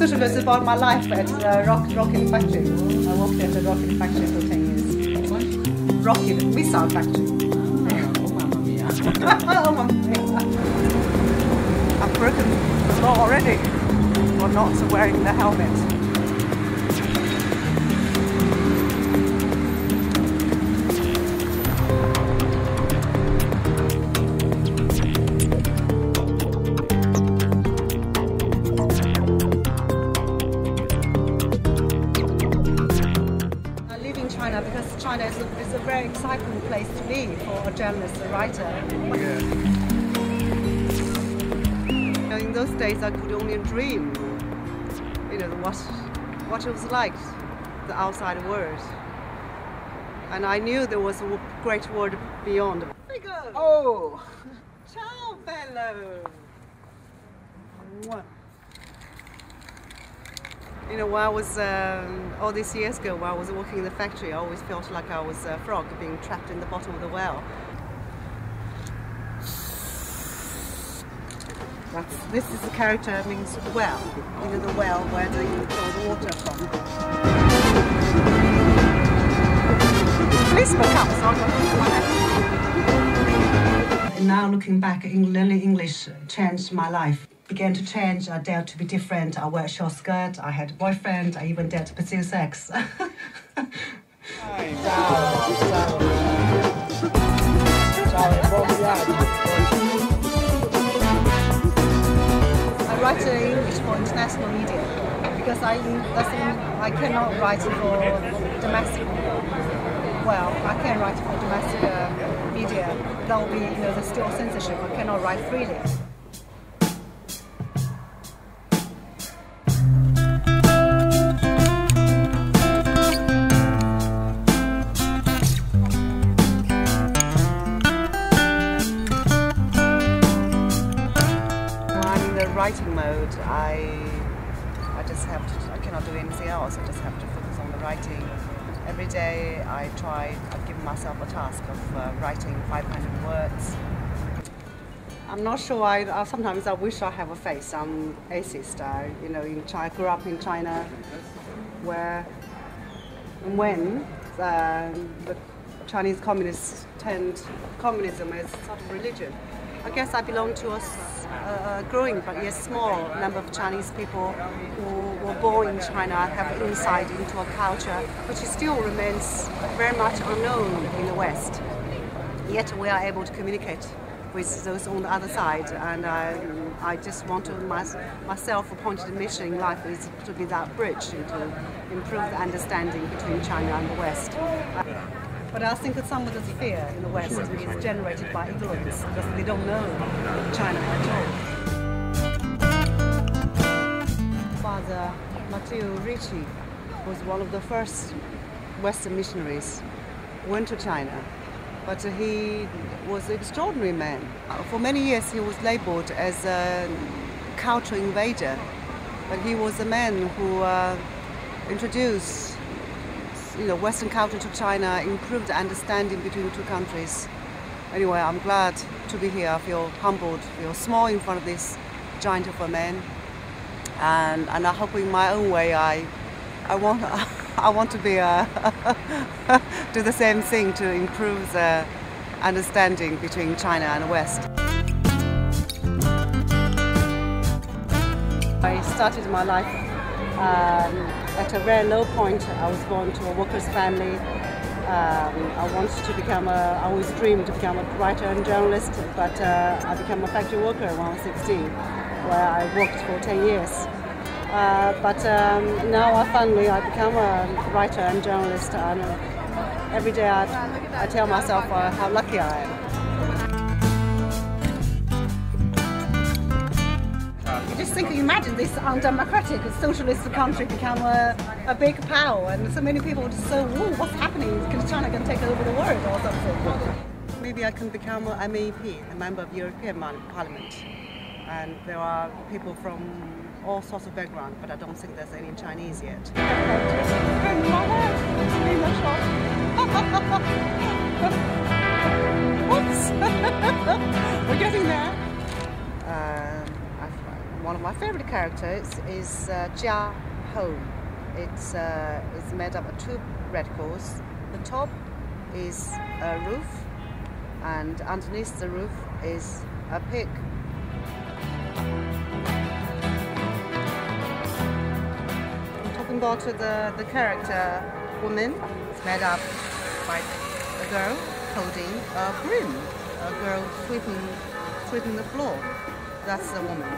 socialist about my life at the rocket factory. I worked at the rocket factory for 10 years. Rocket missile factory. Oh, mamma mia. Oh, mamma mia. I've broken the law already for not wearing the helmet. Because China is a very exciting place to be for a journalist, a writer. Yeah. In those days, I could only dream, what it was like, the outside world, and I knew there was a great world beyond. Oh, ciao, bello. When I was, all these years ago, when I was working in the factory, I always felt like I was a frog being trapped in the bottom of the well. This is the character, means well, the well where you draw the water from. Policeman comes. Now looking back, learning English changed my life. Began to change, I dared to be different, I wear a short skirt, I had a boyfriend, I even dared to pursue sex. I write English for international media because I cannot write for domestic. Well, I can write for domestic media. That will be, there's still censorship. I cannot write freely. Writing mode, I cannot do anything else. I just have to focus on the writing. Every day I've given myself a task of writing 500 words. I'm not sure, sometimes I wish I have a face. I'm atheist. I grew up in China when the Chinese communists turned communism as sort of religion. I guess I belong to a growing but yet small number of Chinese people who were born in China, have insight into a culture which still remains very much unknown in the West. Yet we are able to communicate with those on the other side, and I just want to, my self-appointed mission in life is to be that bridge and to improve the understanding between China and the West. But I think that some of the fear in the West is generated by ignorance, because they don't know China at all. Father Matteo Ricci was one of the first Western missionaries who went to China, but he was an extraordinary man. For many years he was labeled as a cultural invader, but he was a man who introduced Western culture to China, improved the understanding between the two countries. Anyway, I'm glad to be here. I feel humbled, feel small in front of this giant of a man, and I hope in my own way I want to be do the same thing to improve the understanding between China and the West. I started my life at a very low point. I was born to a worker's family. I always dreamed to become a writer and journalist, but I became a factory worker when I was 16, where I worked for 10 years. But now I become a writer and journalist, and every day I tell myself how lucky I am. Just imagine this undemocratic socialist country become a big power, and so many people just say, "Whoa, what's happening? Because China can take over the world or something." Maybe I can become an MEP, a member of the European Parliament, and there are people from all sorts of backgrounds, but I don't think there's any Chinese yet. Oops! We're getting there. One of my My favorite character is Jia Home. It's made up of two reticles. The top is a roof, and underneath the roof is a pig. Talking about the character woman, it's made up by a girl holding a broom, a girl sweeping the floor. That's the woman.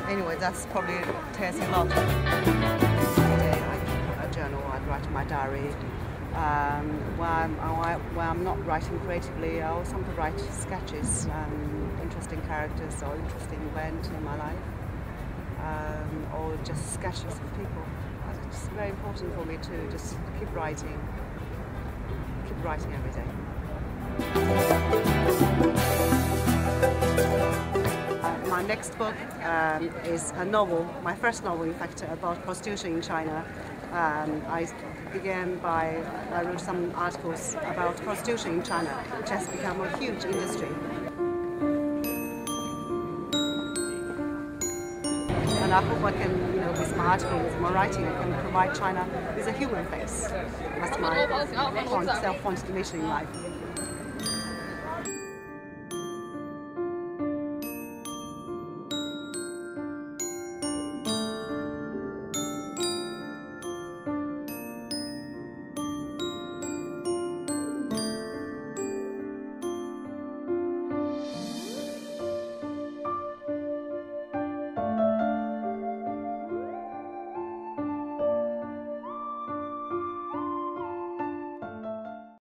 Anyway, that's probably tells you a lot. Today I journal, I write my diary. When I'm not writing creatively, I also sometimes write sketches, interesting characters or interesting event in my life, or just sketches of people. It's very important for me to just keep writing every day. My next book is a novel, my first novel in fact, about prostitution in China. I wrote some articles about prostitution in China, which has become a huge industry. And I hope I can, with my article, with my writing, I can provide China with a human face. That's my self-pointed mission in life.